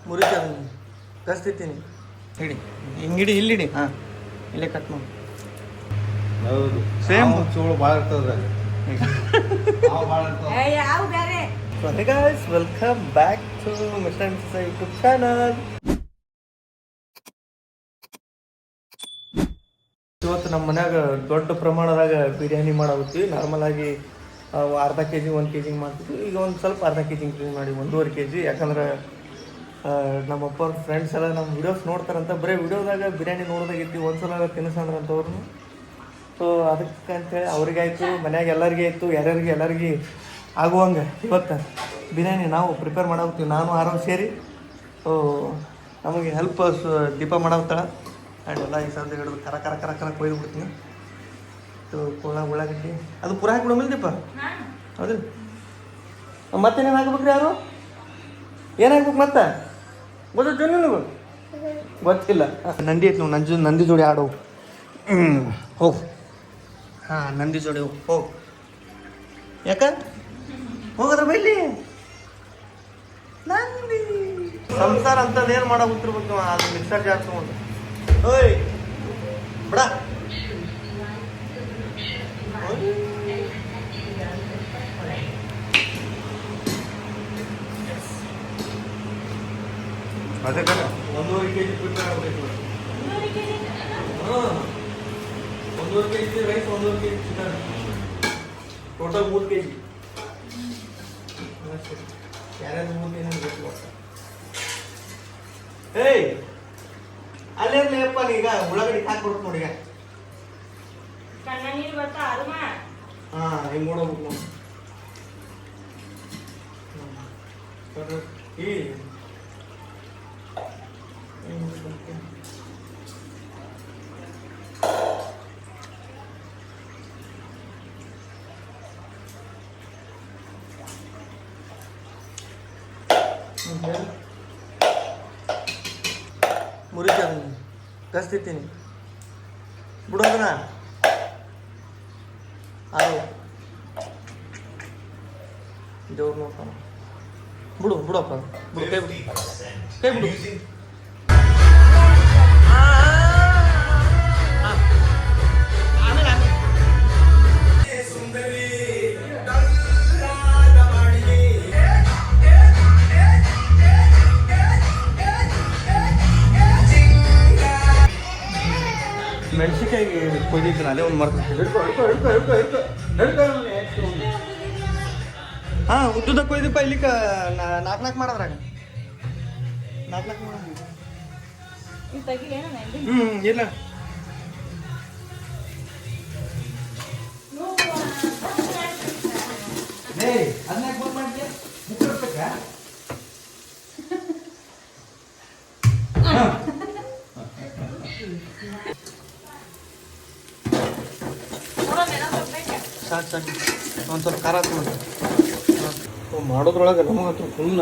ಮುರಿತ ಕಸ್ತಿದ್ದೀನಿ ಹಿಡಿ ಹಿಂಗಿಡಿ ಇಲ್ಲಿಡಿ ಹಾಂ ಇಲ್ಲೇ ಕಟ್ ಮಾಡಿ ಹೌದು ಸೇಮ್ ಚೋಳು ಭಾಳ ಇರ್ತದ Hey guys, welcome back to Mr. and Mrs. YouTube channel. ಇವತ್ತು ನಮ್ಮ ಮನ್ಯಾಗ ದೊಡ್ಡ ಪ್ರಮಾಣದಾಗ ಬಿರಿಯಾನಿ ಮಾಡಾಗುತ್ತೀವಿ. ನಾರ್ಮಲ್ ಆಗಿ ಅರ್ಧ ಕೆ ಜಿ 1 kg ಮಾಡ್ತೀವಿ. ಈಗ ಒಂದು ಸ್ವಲ್ಪ ಅರ್ಧ ಕೆ ಜಿ ಇಂಕ್ರೀಸ್ ಮಾಡಿ 1.5 kg. ಯಾಕಂದ್ರೆ ನಮ್ಮಪ್ಪ ಅವ್ರ ಫ್ರೆಂಡ್ಸ್ ಎಲ್ಲ ನಮ್ಮ ವಿಡಿಯೋಸ್ ನೋಡ್ತಾರಂತ, ಬರೀ ವಿಡಿಯೋದಾಗ ಬಿರಿಯಾನಿ ನೋಡೋದಾಗಿತ್ತು, ಒಂದ್ಸಲ ತಿನ್ನಿಸಂದ್ರಂತವ್ರು. ಸೊ ಅದಕ್ಕಂತೇಳಿ ಅವ್ರಿಗಾಯ್ತು, ಮನ್ಯಾಗ ಎಲ್ಲರಿಗೆ ಆಯಿತು, ಎಲ್ಲರಿಗೆ ಆಗುವಂಗೆ ಇವತ್ತು ಬಿರಿಯಾನಿ ನಾವು ಪ್ರಿಪೇರ್ ಮಾಡಾಕ್ತೀವಿ. ನಾನು ಆರಾಮ್ ಸೇರಿ ನಮಗೆ ಹೆಲ್ಪ್ ದೀಪ ಮಾಡಾಕ್ತಾಳೆ. ಆ್ಯಂಡ್ ಎಲ್ಲ ಈ ಸದ್ಯ ಹಿಡಿದು ಕರ ಕರ ಕರ ಕರ ಕೊಯ್ದು ಬಿಡ್ತೀನಿ. ಉಳ್ಳಾಗಡ್ಡಿ ಅದು ಪೂರ ಹಾಕ್ಬಿಡೋಮಿಲ್ಲ ದೀಪ, ಹೌದಿಲ್ಲ? ಮತ್ತೇನೇನು ಹಾಕ್ಬೇಕ್ರಿ? ಯಾರು ಏನು ಹಾಕ್ಬೇಕು ಮತ್ತೆ ಗೊತ್ತೈತಿ ನಿನಗೂ? ಗೊತ್ತಿಲ್ಲ. ನಂದಿ ಐತಿ ನಾವು, ನಂದಿ ಜೋಡಿ ಆಡೋ ಹೋಗು. ಹಾಂ, ನಂದಿ ಜೋಡಿ ಹೋಗು. ಯಾಕ ಹೋಗದ್ರ ಬೈಲಿ ನಂದಿ ಸಂಸಾರ ಅಂತದೇನು ಮಾಡೋ ಗೊತ್ತಿರ್ಬೇಕು. ಅದು ಮಿಕ್ಸರ್ ಜಾರ್ ತಗೊಂಡು ಓಯ್ ಬಿಡ. ಅದೇ ಕಣ 1.5 kg ಪ್ರಿಪೇರ್ ಆಗಬೇಕು. ಹಾಂ, 1.5 kg rice, 1.5 kg chicken, total 3 kg. ಯಾರ್ಯಾರು 3 ಏನೇನು ಬೇಕು? ಏಯ್ ಅಲ್ಲೇ ಅಪ್ಪ, ಈಗ ಉಳ್ಳಾಗಡ್ಡಿ ಹಾಕ್ಬಿಡ್ತು ನೋಡಿ. ಈಗ ಹಾಂ, ಹಿಂಗೆ ನೋಡೋಗ್ಬೇಕು ನಾವು. ಈ ಮುರಿತ ಕಸ್ತಿದ್ದೀನಿ ಬಿಡೋದನ್ನ. ಅದು ದೇವ್ರು ನೋಡ್ತಾನ. ಬಿಡಪ್ಪ ಬಿಡು, ಕೈ ಬಿಡು. ಮೆಣಸಿನ್ಕಾಯಿ ಕೊಯ್ದಿದ್ದೀನಿ, ಅದೇ ಒಂದು ಮರ್ತು. ಹಾಂ, ಉದ್ದುದ ಕೊಯ್ದಪ್ಪ. ಇಲ್ಲಿಕ 4 ಮಾಡೋದ್ರಾಗ 4 ಮಾಡ. ಇಲ್ಲ ಅದನ್ನ ಬಂದ್ ಮಾಡ್ತೀಯ ಮುಕ್ಕಿರ್ಬೇಕಾ? ಸಾಕು ಒಂದು ಸ್ವಲ್ಪ ಖಾರ ಮಾಡೋದ್ರೊಳಗೆ ನಮಗೆ ಹತ್ರ ಫುಲ್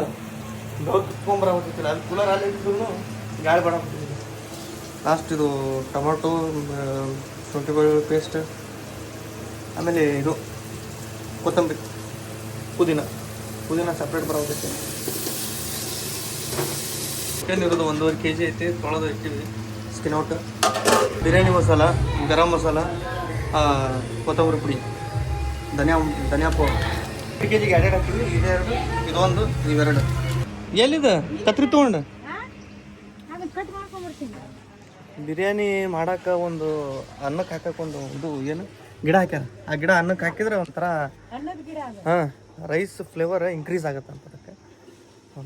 ದೊಡ್ಡ ಕುತ್ಕೊಂಬರಾಗ್ತಿಲ್ಲ. ಅದು ಕೂಲರ್ ಅಲ್ಲಿ ಇದ್ರು ಗಾಳಿ ಬಾಡಾಗ್ತಿದ್ವಿ. ಲಾಸ್ಟ್ ಇದು ಟೊಮೊಟೊ, ಶುಂಠಿ ಬೆಳ್ಳುಳ್ಳಿ ಪೇಸ್ಟ್, ಆಮೇಲೆ ಇದು ಕೊತ್ತಂಬರಿ, ಪುದೀನ ಸಪ್ರೇಟ್ ಬರೋದಕ್ಕೆ. ಚಿಕನ್ ಇರೋದು 1.5 kg ಐತಿ, ತೊಳೆದು ಇಟ್ಟಿವಿ. ಸ್ಕಿನ್ ಔಟ್, ಬಿರಿಯಾನಿ ಮಸಾಲ, ಗರಂ ಮಸಾಲ, ಕೊತ್ತಂಬರಿ ಪುಡಿ, ಧನಿಯಾ ಪೌಡರ್ 1 kg ಎರಡೆರಡು ಹಾಕಿವಿ. ಇದೆರಡು, ಇದೊಂದು, ಇವೆರಡು. ಎಲ್ಲಿದೆ ಕತ್ರಿ ತೊಗೊಂಡು? ಬಿರಿಯಾನಿ ಮಾಡಕ್ಕೆ ಒಂದು ಅನ್ನಕ್ಕೆ ಹಾಕಕ್ಕೆ ಒಂದು ಇದು ಏನು ಗಿಡ ಹಾಕ್ಯಾರ. ಆ ಗಿಡ ಅನ್ನಕ್ಕೆ ಹಾಕಿದ್ರೆ ಒಂಥರ ಹಾಂ ರೈಸ್ ಫ್ಲೇವರ್ ಇನ್ಕ್ರೀಸ್ ಆಗತ್ತೆ ಅಂತ. ಅದಕ್ಕೆ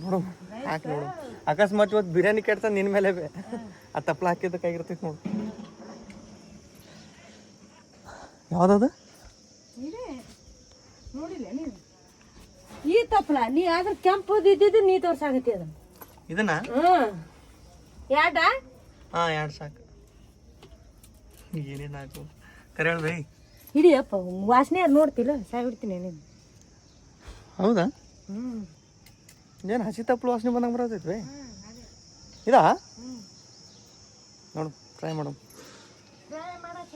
ನೋಡು ಹಾಕಿ ನೋಡು. ಅಕಸ್ಮಾತ್ ಇವತ್ತು ಬಿರಿಯಾನಿ ಕೆಡ್ತ ನಿನ್ನ ಮೇಲೆ ಆ ತಪ್ಪಲ ಹಾಕಿದ್ದಕ್ಕಾಗಿರ್ತೈತೆ ನೋಡು. ಯಾವುದದು? ನೋಡಿಲ್ಲ ನೀವು ಈ ತಪ್ಪಲ ನೀ ಆದ್ರೆ ಕೆಂಪುದು ಇದ್ದಿದ್ದು ನೀ ತೋರ್ಸಾಗತ್ತಿ ಅದನ್ನ. ಇದನ್ನ ಯಾಡ? ಹಾಂ, 2 ಸಾಕು. ಏನೇನು ಹಾಕು ಕರೆ ಹೇಳ್ರಿ. ಹಿಡಿಯಪ್ಪ, ವಾಸನೆ ನೋಡ್ತಿಲ್ಲ, ಸಾಯ್ಬಿಡ್ತೀನಿ ನೀನು. ಹೌದಾ? ಏನು ಹಸಿ ತಪ್ಪಲು ವಾಸನೆ ಬಂದಂಗೆ ಬರತೈತಿ ಬೈ. ಇದಾ ನೋಡು, ಟ್ರೈ ಮಾಡು.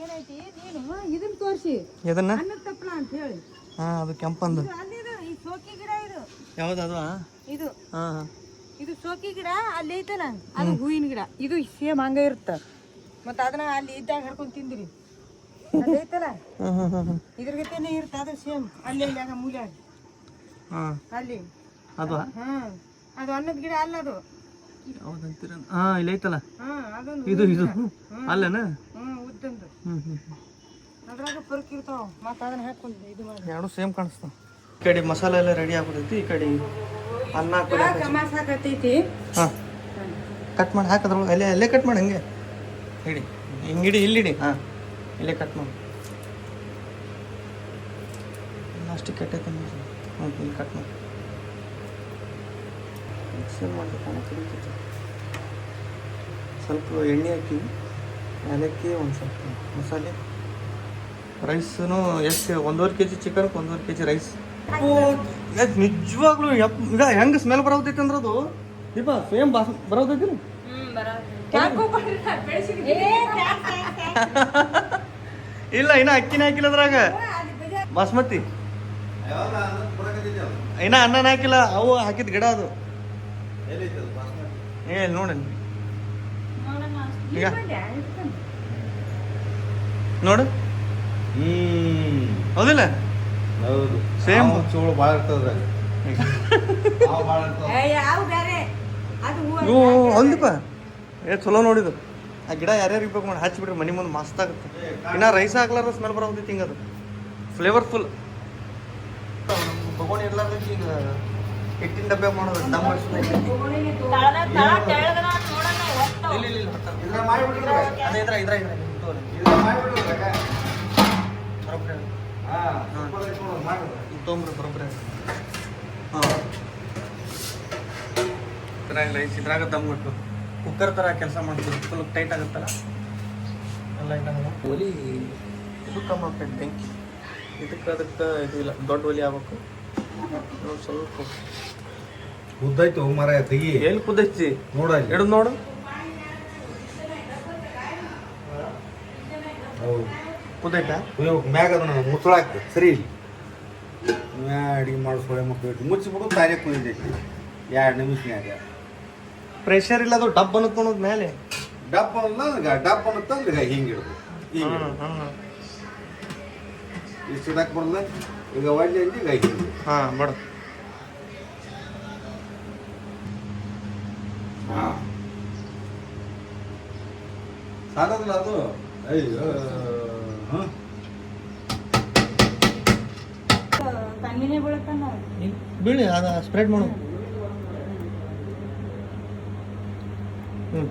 ಏನೈತಿ ನೀನು ಇದನ್ನ ತೋರಿಸಿ ಇದನ್ನ ಅನ್ನದ ತಪ್ಪಲ ಅಂತ ಹೇಳಿ. ಹಾಂ, ಅದು ಕೆಂಪಂದು. ಸೋಕಿ ಗಿಡ ಇದು ಯಾವ್ದು ಅದು ಇದು ಹಾಂ ಹಾಂ ಇದು ಸೋಕಿ ಗಿಡ ಅಲ್ಲಿ ಐತಲ್ಲ ಅದು ಹೂವಿನ ಗಿಡ ಇದು ಸೇಮ್ ಹಂಗ ಇರುತ್ತ ಮತ್ತೆ ಅದನ್ನ ಅಲ್ಲಿ ಇದ್ದಾಗ ಹರ್ಕೊಂಡ್ ತಿಂದಿರಿ ಅಲ್ಲಿ ಐತಲ್ಲ ಹಾಂ ಹಾಂ ಹಾಂ ಇದ್ರ ಗತೆನೇ ಇರುತ್ತೆ ಅದು ಸೇಮ್ ಅಲ್ಲಿ ಅಲ್ಲಿ ಆಗ ಮೂಲೆ ಹಾಂ ಅಲ್ಲಿ ಅದು ಅದು ಅನ್ನದ ಗಿಡ ಅಲ್ಲ ಅದು ಯಾವ್ದಂತೀರ ಹಾಂ ಇಲ್ಲಿ ಐತಲ್ಲ ಅದೊಂದು ಇದು ಇದು ಅಲ್ಲನ ಉದ್ದಂದು ಹ್ಞೂ ಹ್ಞೂ ಅದ್ರಾಗ ಪರ್ಕ್ ಇರ್ತಾವ ಮತ್ತೆ ಅದನ್ನ ಹಾಕೊಂಡು ಇದು ಮಾಡಿ ಎರಡು ಸೇಮ್ ಕಾಣಿಸ್ತಾವ ಈ ಕಡೆ ಮಸಾಲೆ ಎಲ್ಲ ರೆಡಿ ಆಗ್ಬಿಟ್ಟೈತಿ ಈ ಕಡೆ ಅನ್ನ ಕಮಾಸ್ ಹಾಕತೈತಿ ಹಾಂ ಕಟ್ ಮಾಡಿ ಹಾಕಿದ್ರ ಅಲ್ಲೇ ಅಲ್ಲೇ ಕಟ್ ಮಾಡಿ ಹಂಗೆ ಹಿಡಿ ಹಿಂಗೆ ಹಿಡಿ ಇಲ್ಲಿ ಹಿಡಿ ಹಾಂ ಇಲ್ಲೇ ಕಟ್ ಮಾಡಿ ಅಷ್ಟು ಕೆಟ್ಟೈತೆ ಹ್ಞೂ ಇಲ್ಲಿ ಕಟ್ ಮಾಡಿ ಮಿಕ್ಸರ್ ಮಾಡಿ ಕುಡಿತೈತೆ ಸ್ವಲ್ಪ ಎಣ್ಣೆ ಹಾಕಿ ಅದಕ್ಕೆ ಒಂದು ಸ್ವಲ್ಪ ಮಸಾಲೆ ರೈಸನು ಎಷ್ಟು 1.5 kg ಚಿಕನ್ಗೆ 1.5 kg ರೈಸ್ ನಿಜವಾಗ್ಲೂ ಈಗ ಹೆಂಗೆ ಸ್ಮೆಲ್ ಬರೋದೈತೆ ಅಂದ್ರೆ ಅದು ದೀಪ ಸೇಮ್ ಬರೋದೈತಿ ಇಲ್ಲ ಇನ್ನ ಅಕ್ಕಿನ ಹಾಕಿಲ್ಲ ಅದ್ರಾಗ ಬಾಸ್ಮತಿ ಇನ್ನ ಅನ್ನನ ಹಾಕಿಲ್ಲ ಅವು ಹಾಕಿದ ಗಿಡ ಅದು ಏ ನೋಡಿ ಈಗ ನೋಡು ಹೌದಿಲ್ಲ ಹೌದು ಸೇಮ್ ಚೋಳು ಭಾಳ ಇರ್ತದ್ರಾಗ ಹೌದಪ್ಪ ಏ ಚಲೋ ನೋಡಿದ್ದು ಆ ಗಿಡ ಯಾರ್ಯಾರು ಇರ್ಬೇಕು ಮಾಡಿ ಹಚ್ಚಿಬಿಟ್ರೆ ಮನೆ ಮುಂದೆ ಮಸ್ತ್ ಆಗುತ್ತೆ ಇನ್ನ ರೈಸ್ ಹಾಕ್ಲಾರ ಸ್ಮೆಲ್ ಬರೋದೈತಿ ಹಿಂಗೆ ಅದು ಫ್ಲೇವರ್ಫುಲ್ ತಗೊಂಡು ಇರ್ಲಾರ್ದಕ್ಕೆ ಈಗ ಹಿಟ್ಟಿನ ಡಬ್ಬೆ ಮಾಡೋದು ದಮ್ ತೊಂಬ್ರಿ ಬರೋಬ್ರಿ ರೈಸ್ ಇದ್ರಾಗ ದಮ್ ಬಿಟ್ಟು ಕುಕ್ಕರ್ ಥರ ಕೆಲಸ ಮಾಡ್ತೀವಿ ಫುಲ್ ಟೈಟ್ ಆಗುತ್ತಲ್ಲ ಎಲ್ಲ ಇದಾಗಲ್ಲ ಒಲಿ ಇದು ಕಮ್ಮಿ ಆಗ್ತೈತೆ ಬೆಂಕಿ ಇದಕ್ಕೆ ಅದಕ್ಕೆ ಇದು ಇಲ್ಲ ದೊಡ್ಡ ಒಲಿ ಆಗ್ಬೇಕು ನೋಡಿ ಸ್ವಲ್ಪ ಉದ್ದಾಯ್ತು ಮರ ತೆಗಿ ಎಲ್ಲಿ ಕುದೈತಿ ನೋಡ ಹಿಡಿದು ನೋಡು ಹೌದು ಕುದೈತಾ ಮ್ಯಾಗ ಅದನ್ನ ಮುಚ್ಚಳಾಕ್ತ ಸರಿ ಇಲ್ಲಿ ಅಡಿಗೆ ಮಾಡಿಸ್ಕೊಳ್ಳೆ ಮಕ್ಕಳು ಮುಚ್ಚಿಬಿಡು ತಾನೇ ಕುದಿದೈತಿ 2 ನಿಮಿಷನ್ಯಾಗ ಪ್ರೆಷರ್ ಇಲ್ಲ ಅದು ಡಬ್ ಅನ್ನೋದು ಮೇಲೆ ಡಬ್ಬ ಡಬ್ಬ ಅನ್ನತ್ತಂದ್ರೆ ಹಿಂಗಿಡ್ದು ಹಿಂಗೆ ಇಷ್ಟು ಇಡಕ್ಕೆ ಬರಲ್ಲ ಈಗ ಒಳ್ಳೆ ಈಗ ಹಿಂಗೆ ಹಾಂ ಮಾಡು ಸಾಲದಲ್ಲ ಅದು ಅಯ್ಯೋ ಹಾಂ ತಣ್ಣೀನೇ ಬೀಳತ್ತಾನ ಬೀಳಿ ಅದು ಸ್ಪ್ರೆಡ್ ಮಾಡು ಹ್ಞೂ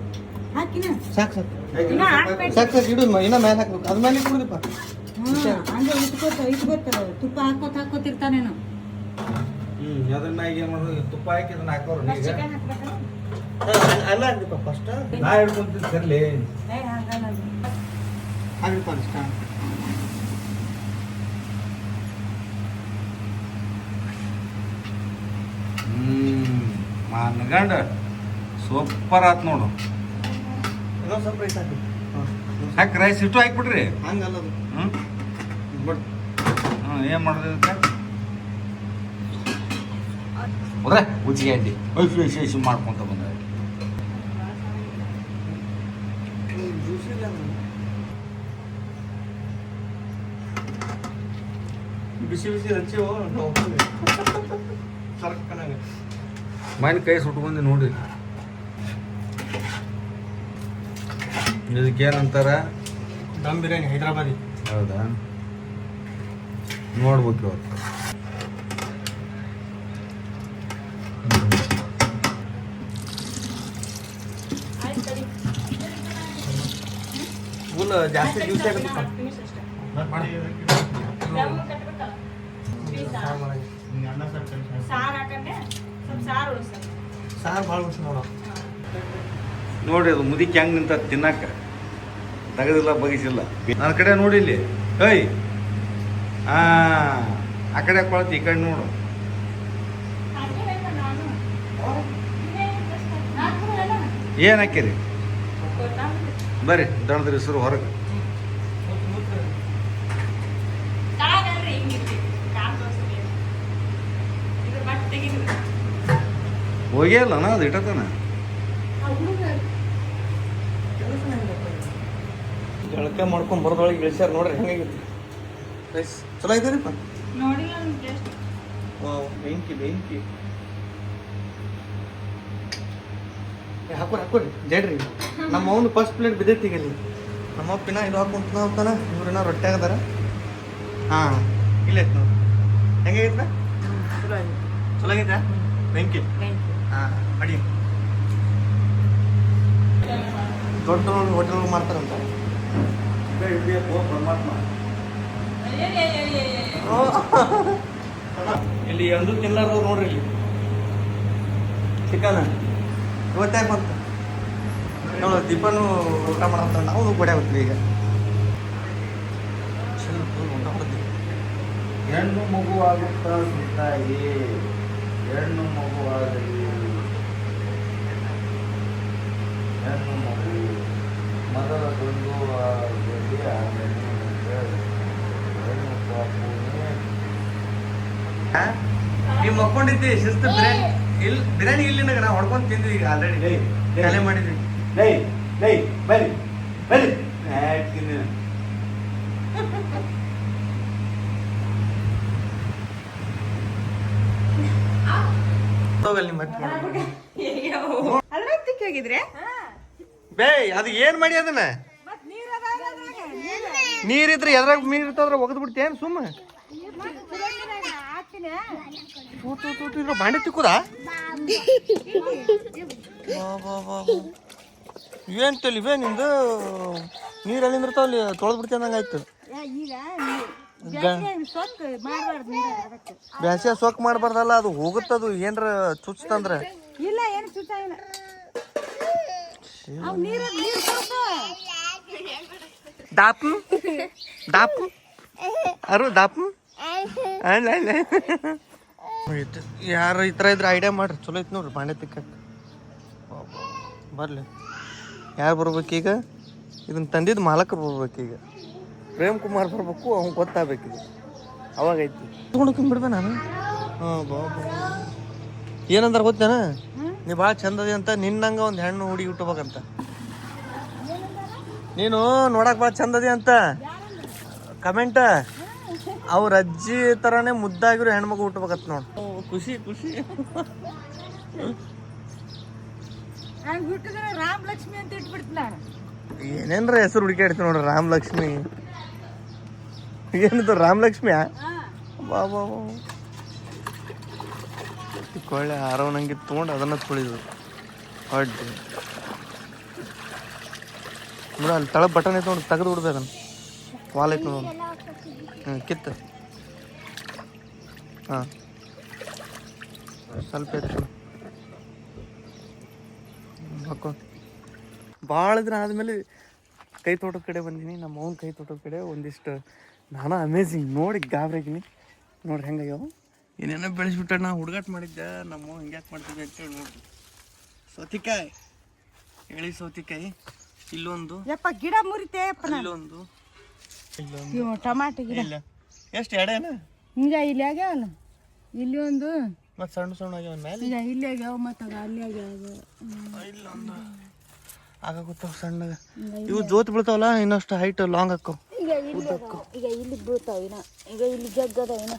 ಹಾಕಿನ ಸಾಕು ಸಾಕು ಇಡು ಇನ್ನ ಮೇಲೆ ಹಾಕ್ಬೇಕು ಅದ ಮೇಲೆ ಕುಡಿದಪ್ಪ ಹಂಗೆ ಇಟ್ಕೋತಾರ ತುಪ್ಪ ಹಾಕೋತಿರ್ತಾನೇನು ಅದನ್ನ ಈಗ ಏನು ಮಾಡೋದು ತುಪ್ಪ ಹಾಕಿ ಅದನ್ನ ಹಾಕೋರು ಈಗ ಚಿಕನ್ ಹಾಕ್ಬೇಕಲ್ಲ ಅಲ್ಲ ಅಂದಿಪ್ಪ ಫಸ್ಟ್ ನಾ ಹಿಡ್ಕೊಂತೀನಿ ಸರ್ಲಿ ಹಾಗಿಪ್ಪ ಇಷ್ಟ ಮನ್ಗಂಡ ಸೂಪರ್ ಆತ್ ನೋಡು ಇನ್ನೊಂದು ಸ್ವಲ್ಪ ರೈಸ್ ಹಾಕಿ ಹಾಕಿ ರೈಸ್ ಇಟ್ಟು ಹಾಕ್ಬಿಡ್ರಿ ಹಂಗಲ್ಲ ಅದು ಹ್ಞೂ ಬಟ್ ಏನು ಮಾಡೋದು ಇದಕ್ಕೆ ಹೋದ್ರೆ ಉಜ್ಜಿಗೆ ಅಂಡಿ ಐಫ್ ಮಾಡ್ಕೊಂತ ಬಂದ ಜ್ಯೂಸ್ ಇಲ್ಲ ಬಿಸಿ ಬಿಸಿ ಹಚ್ಚಿ ಸರ್ಕನಾಗ ಮನೆ ಕೈ ಸುಟ್ಕೊಂಡಿ ನೋಡಿ ಇದಕ್ಕೇನಂತಾರ ದಮ್ ಬಿರಿಯಾನಿ ಹೈದ್ರಾಬಾದಿ ಹೌದಾ ನೋಡ್ಬೇಕು ಇವತ್ತು ಫುಲ್ ಜಾಸ್ತಿ ಜ್ಯೂಸ್ ಆಗುತ್ತೆ ಸಾರು ಭಾಳ ಉಳಿಸಿ ನೋಡ ನೋಡಿ ಅದು ಮುದಿಕ್ಕೆ ಹೆಂಗೆ ನಿಂತ ತಿನ್ನಕ್ಕ ತೆಗೆದಿಲ್ಲ ಬಗಿಸಿಲ್ಲ ನನ್ನ ಕಡೆ ನೋಡಿ ಇಲ್ಲಿ ಏಯ್ ಆ ಕಡೆ ಕೊಳತಿ ಈ ಕಡೆ ನೋಡು ಏನು ಹಾಕಿರಿ ಬರ್ರಿ ದಣದ್ರ ಹೆಸರು ಹೊರಗೆ ಹೋಗ್ಯಲ್ಲ ನಾ ಅದು ಇಟ್ಟತನ ಜಳಕ ಮಾಡ್ಕೊಂಡು ಬರೋದೊಳಗೆ ಇಳಿಸ್ಯಾರ ನೋಡ್ರಿ ಹೆಂಗಾಗಿತ್ತು ರೈಸ್ ಚಲೋ ಐತೇನಪ್ಪ ನೋಡಿಲ್ಲ ಟೇಸ್ಟ್. ವಾವ್ ಬೆಂಕಿ ಬೆಂಕಿ ಹಾಕೋರಿ ಜಡ್ರಿ ನಮ್ಮ ಅವನು ಫಸ್ಟ್ ಪ್ಲೇಟ್ ಬಿದ್ದೈತಿ ಅಲ್ಲಿ ನಮ್ಮ ಅಪ್ಪಿನ ಇದು ಹಾಕೊಂತ ಹೋಗ್ತಾನ ಇವ್ರನ್ನ ರೊಟ್ಟಿ ಆಗದಾರ ಹಾಂ ಇಲ್ಲೈತೆ ನೋಡಿ ಹೆಂಗಾಗೈತ ಚಲೋ ಆಗಿದೆ. ಚಲೋ ಆಗೈತಾ ಬೆಂಕಿ Thank you. ಹಾಂ ಅಡಿ ದೊಡ್ಡ ಹೋಟೆಲ್ ಮಾಡ್ತಾರಂತ ಪರಮಾತ್ಮ ಇಲ್ಲಿ ಒಂದು ತಿನ್ನಲಾರ್ದವ್ರು ನೋಡ್ರಿ ಇಲ್ಲಿ ಚಿಕನ್ ಇವತ್ತಾಗ ಬಂತ ನೋಡು ದೀಪನು ಊಟ ಮಾಡಂತ ನಾವು ಗೋಡೆ ಹೋಗ್ತೀವಿ ಈಗ ಊಟ ಮಾಡ್ತೀವಿ ಹೆಣ್ಣು ಮಗುವಾಗುತ್ತಾ ತಾಯಿ ಹೆಣ್ಣು ಮಗುವಾಗಲಿ ಹೆಣ್ಣು ಮಗು ಮೊದಲ ಗಂಡು ಆಗಲಿ ಆಮೇಲೆ ಹೆಣ್ಣು ಪಾಪುನೇ ನೀವು ಮಕ್ಕೊಂಡಿದ್ದಿ ಶಿಸ್ತು ಬಿರಿಯಾನಿ ಇಲ್ಲಿ ಬಿರಿಯಾನಿ ಇಲ್ಲಿ ನಾ ಹೊಡ್ಕೊಂಡು ತಿಂದ್ವಿ ಈಗ ಆಲ್ರೆಡಿ ಖಾಲಿ ಮಾಡಿದ್ವಿ ಲೈ ಲೈ ಬರ್ರಿ ಬರ್ರಿ ಹಾಕ್ತೀನಿ ಹೋಗಲ್ಲಿ ಮತ್ತೆ ಮಾಡ್ಬೇಕು. ಅದ್ರಾಗ ತಿಕ್ಕಿ ಹೋಗಿದ್ರೆ ಬೇ ಅದು ಏನ್ ಮಾಡಿ ಅದನ್ನ ಮತ್ ನೀರ್ ಅದಾವ ಅದ್ರಾಗ. ನೀರಿದ್ರೆ ಎದ್ರಾಗ ನೀರ್ ಇರ್ತಾವ್ರ ಒಗದ್ ಬಿಡ್ತೇನ್ ಸುಮ್ಮ ಹಾಕ್ತೀನಿ. ಇದ್ರ ಬಾಂಡೆ ತಿಕ್ಕುದಾ ಇವೇನ್ ಇವೇ ನಿಂದು ನೀರ್ ಎಲ್ಲಿಂದ ಇರ್ತಾವಲ್ಲಿ ತೊಳೆದ್ ಬಿಡ್ತೇನೆ ಹಂಗಾಯ್ತು ಈಗ ಬ್ಯಾಸ್ಗ್ಯಾಗ ಸೊಕ್ಕು ಮಾಡ್ಬಾರ್ದು ನೀರ ಅದಕ್ಕೆ. ಬ್ಯಾಸ್ಯ ಸೊಕ್ ಮಾಡ್ಬಾರ್ದಲ್ಲ ಅದು ಹೋಗುತ್ತದು ಏನ್ರ ಚುಚ್ತಂದ್ರ ಇಲ್ಲ ಏನು ಸುತ್ತ ಇಲ್ಲ ಅವ್ ನೀರು ಕೊಡ್ತು. ದಾಪು ದಾಪು ಅರು ದಾಪು ಯಾರು ಈ ಥರ ಇದ್ರೆ ಐಡಿಯಾ ಮಾಡ್ರಿ ಚಲೋ ಐತಿ ನೋಡ್ರಿ ಬಾಂಡೆ ತಿಕ್ಕಕ್ಕೆ ಬರ್ಲಿ ಯಾರು ಬರ್ಬೇಕೀಗ ಇದನ್ನ ತಂದಿದ್ದು ಮಾಲಕರು ಬರ್ಬೇಕೀಗ ಪ್ರೇಮ್ ಕುಮಾರ್ ಬರ್ಬೇಕು ಅವ್ನು ಗೊತ್ತಾಗಬೇಕಿದು ಅವಾಗೈತಿ ತೊಗೊಂಡು ಬಿಡ್ಬೇ ನಾನು ಹಾಂ ಬಾ ಏನಂದ್ರೆ ಗೊತ್ತೇನ ನೀ ಭಾಳ ಚಂದದಿ ಅಂತ ನಿನ್ನಂಗ ಒಂದು ಹೆಣ್ಣು ಹುಡುಗಿ ಹುಟ್ಟಬೇಕಂತ ನೀನು ನೋಡಕ್ ಭಾಳ ಚಂದದಿ ಅಂತ ಕಮೆಂಟ ಅವ್ರ ಅಜ್ಜಿ ಥರನೇ ಮುದ್ದಾಗಿರೋ ಹೆಣ್ಮಗು ಹುಟ್ಟಬೇಕಂತ ನೋಡು ಖುಷಿ ಖುಷಿ ಹಂಗೆ ಹುಟ್ಟಿದ್ರೆ ರಾಮ್ ಲಕ್ಷ್ಮಿ ಅಂತ ಇಟ್ಬಿಡ್ತೀನಿ ನಾನು. ಏನೇನ್ರ ಹೆಸರು ಹುಡುಕಾಡ್ತೀನಿ ನೋಡ್ರಿ ರಾಮ್ ಲಕ್ಷ್ಮಿ ಏನಿದು ರಾಮ್ ಲಕ್ಷ್ಮಿಯ ಬಾ ಬಾ ಬಾ ಕೊಳ್ಳೆ ಹಾರವ್ ನಂಗೆ ತೊಗೊಂಡು ಅದನ್ನ ತುಳಿದು ಹೊಡ್ಡಿ ನೋಡ ಅಲ್ಲಿ ತಳಗ್ ಬಟನ್ ಐತೆ ನೋಡಿ ತೆಗೆದು ಬಿಡ್ಬೇಕು ಅದನ್ನ ವಾಲ್ ಐತೆ ನೋಡು ಕಿತ್ತ ಹಾಂ ಸ್ವಲ್ಪ ಐತೆ ಹಾಕೋ ಭಾಳ ದಿನ ಆದಮೇಲೆ ಕೈ ತೋಟದ ಕಡೆ ಬಂದೀನಿ ನಮ್ಮ ಅವ್ನ ಕೈ ತೋಟದ ಕಡೆ ಒಂದಿಷ್ಟು ನಾನು ಅಮೇಝಿಂಗ್ ನೋಡಿ ಗಾಬ್ರಾಗಿನಿ ನೋಡ್ರಿ ಹೆಂಗಾಗ್ಯಾವ ಏನೇನೋ ಬೆಳೆಸ್ಬಿಟ್ಟ ನಾ ಹುಡುಗಾಟ ಮಾಡಿದ್ದೆ ನಮ್ಮ ಹಿಂಗ್ಯಾಕೆ ಮಾಡ್ತಿದ್ದೆ ಅಂತೇಳಿ ನೋಡ್ರಿ ಸೌತಿಕಾಯಿ ಎಳಿ ಸೌತಿಕಾಯಿ ಇಲ್ಲೊಂದು ಯಪ್ಪ ಗಿಡ ಮುರಿತೆ ಇಲ್ಲೊಂದು ಇಲ್ಲೊಂದು ಇವು ಟಮಾಟೆ ಗಿಡ ಇಲ್ಲ ಎಷ್ಟು ಎಡೆನ ಹಿಂಗ ಇಲ್ಲಿ ಆಗ್ಯಾವಲ್ಲ ಇಲ್ಲಿ ಒಂದು ಮತ್ತು ಸಣ್ಣ ಸಣ್ಣ ಆಗ್ಯಾವ ಮೇಲೆ ಈಗ ಇಲ್ಲಿ ಆಗ್ಯಾವ ಮತ್ತು ಅಲ್ಲಿ ಆಗ್ಯಾವ ಇಲ್ಲೊಂದು ಆಗಾಗುತ್ತಾವ ಸಣ್ಣಗ ಇವು ಜೋತ್ ಬೀಳ್ತಾವಲ್ಲ ಇನ್ನಷ್ಟು ಹೈಟ್ ಲಾಂಗ್ ಹಾಕವು ಈಗ ಇಲ್ಲಿ ಬೀಳ್ತಾವ ಇನ್ನ ಈಗ ಇಲ್ಲಿ ಜಗ್ಗದ ಇನ್ನ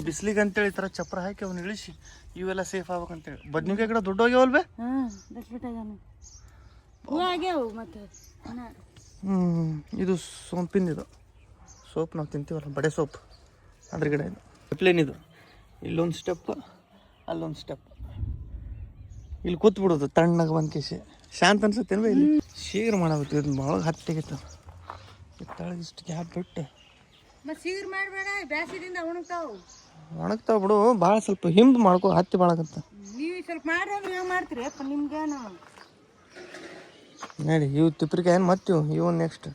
ಬಿಸಿಲಿಗೆ ಅಂತೇಳಿ ಈ ಥರ ಚಪ್ರ ಹಾಕಿ ಅವ್ನು ಇಳಿಸಿ ಇವೆಲ್ಲ ಸೇಫ್ ಆಗ್ಬೇಕಂತೇಳಿ ಬದ್ನಿಕಾಯಿ ಗಿಡ ದೊಡ್ಡ ಹೋಗ್ಯಾವಲ್ವೇ ದಟ್ಬಿಟ್ಟಾಗ್ಯಾನ ಹೂ ಆಗ್ಯಾವ ಮತ್ತು ಇದು ಸೋಂಪಿಂದಿದು ಸೋಪ್ ನಾವು ತಿಂತೀವಲ್ಲ ಬಡೆ ಸೋಪ್ ಅದ್ರ ಗಿಡ ಇದು ಪ್ಲೇನ್ ಇದು ಇಲ್ಲೊಂದು ಸ್ಟೆಪ್ ಅಲ್ಲೊಂದು ಸ್ಟೆಪ್ ಇಲ್ಲಿ ಕೂತ್ಬಿಡೋದು ತಣ್ಣಗ ಬಂದ ಕೇಸಿ ಶಾಂತ ಅನ್ಸುತ್ತೇನ್ವ ಇಲ್ಲಿ ಶೀಘ್ರ ಮಾಡಾಗುತ್ತೆ ಇದು ಒಳಗೆ ಹತ್ತಿಗಿತ್ತು ಕೆಳಗೆ ಇಷ್ಟು ಗ್ಯಾಪ್ ಬಿಟ್ಟು ಮತ್ತು ಸೀರ್ ಮಾಡಬೇಡ ಬ್ಯಾಸಿದಿಂದ ಒಣಗ್ತಾವು ಒಣಗ್ತಾವ ಬಿಡು ಭಾಳ ಸ್ವಲ್ಪ ಹಿಂದೆ ಮಾಡ್ಕೊ ಹತ್ತಿ ಭಾಳಾಗತ್ತ ನೀವು ಸ್ವಲ್ಪ ಮಾಡ್ರಿ ಅಂದ್ರೆ ಹೆಂಗೆ ಮಾಡ್ತೀರಿ ಅಪ್ಪ ನಿಮ್ಗೇನು ನೋಡಿ ಇವು ತಿಪ್ರಿಕಾಯಿ ಏನು ಮತ್ತಿವು ಇವು ನೆಕ್ಸ್ಟ್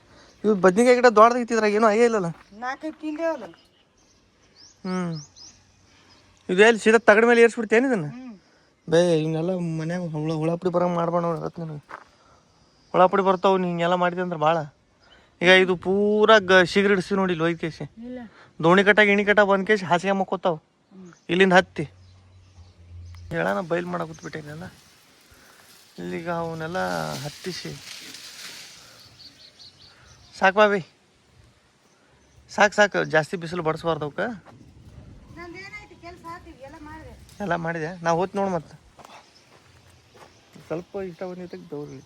ಇವು ಬದ್ನಿಕಾಯಿ ಗಿಡ ದೊಡ್ಡದಾಗಿತ್ತಿದ್ರಾಗ ಏನೂ ಆಗೇ ಇಲ್ಲಲ್ಲ 4-5 ತಿಂದೇವಲ್ಲ ಇದು ಎಲ್ಲಿ ಸೀದಾ ತಗಡ ಮೇಲೆ ಏರ್ಸ್ಬಿಡ್ತೇನೆ ಇದನ್ನು ಬೇ ಹಿಂಗೆಲ್ಲ ಮನ್ಯಾಗ ಹುಳಪುಡಿ ಬರಂಗೆ ಮಾಡ್ಬೇಡ ಹೇಳತ್ತೆ ನನಗೆ ಹುಳಪುಡಿ ಬರ್ತಾವೆ ನೀ ಹಿಂಗೆಲ್ಲ ಮಾಡಿದೆ ಅಂದ್ರೆ ಭಾಳ ಈಗ ಇದು ಪೂರಾ ಶೀಘ್ರ ಹಿಡಿಸ್ತೀವಿ ನೋಡಿ ಇಲ್ಲಿ ಒಯ್ದು ಕೇಸಿ ಇಲ್ಲ ದೋಣಿ ಕಟ್ಟಾಗ ಇಣಿ ಕಟ್ಟಾಗ ಬಂದು ಕೇಸಿ ಹಾಸಿಗೆ ಮಕ್ಕೋತಾವ ಇಲ್ಲಿಂದ ಹತ್ತಿ ಹೇಳೋಣ ಬೈಲ್ ಮಾಡಕೂತ್ಬಿಟ್ಟೇನಲ್ಲ ಇಲ್ಲಿಗ ಅವನ್ನೆಲ್ಲ ಹತ್ತಿಸಿ ಸಾಕು ಬಾಬಿ ಸಾಕು ಜಾಸ್ತಿ ಬಿಸಿಲು ಬಡಿಸ್ಬಾರ್ದು ಅವಕ್ಕೆ ನಂದೇನಾಯ್ತು ಕೆಲಸ ಆತು ಎಲ್ಲ ಮಾಡಿದೆ. ಎಲ್ಲ ಮಾಡಿದೆ ನಾವು ಹೋತ್ ನೋಡಿ ಮತ್ತೆ ಸ್ವಲ್ಪ ಇಷ್ಟ ಬಂದಿದ್ದಕ್ಕೆ ದೌರ್ಲಿ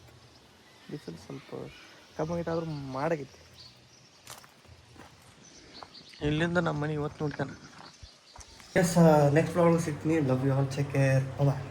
ಬಿಸಿಲು ಸ್ವಲ್ಪ ಕಮ್ಮಿ ಆಗೈತೆ ಆದ್ರೂ ಮಾಡಾಗೈತಿ. ಇಲ್ಲಿಂದ ನಮ್ಮ ಮನೆ ಇವತ್ತು ನೋಡ್ತಾನೆ. ಎಸ್ ನೆಕ್ಸ್ಟ್ ಬ್ಲಾಗ್ ಸಿಗ್ತೀನಿ. Love you all, take care, bye.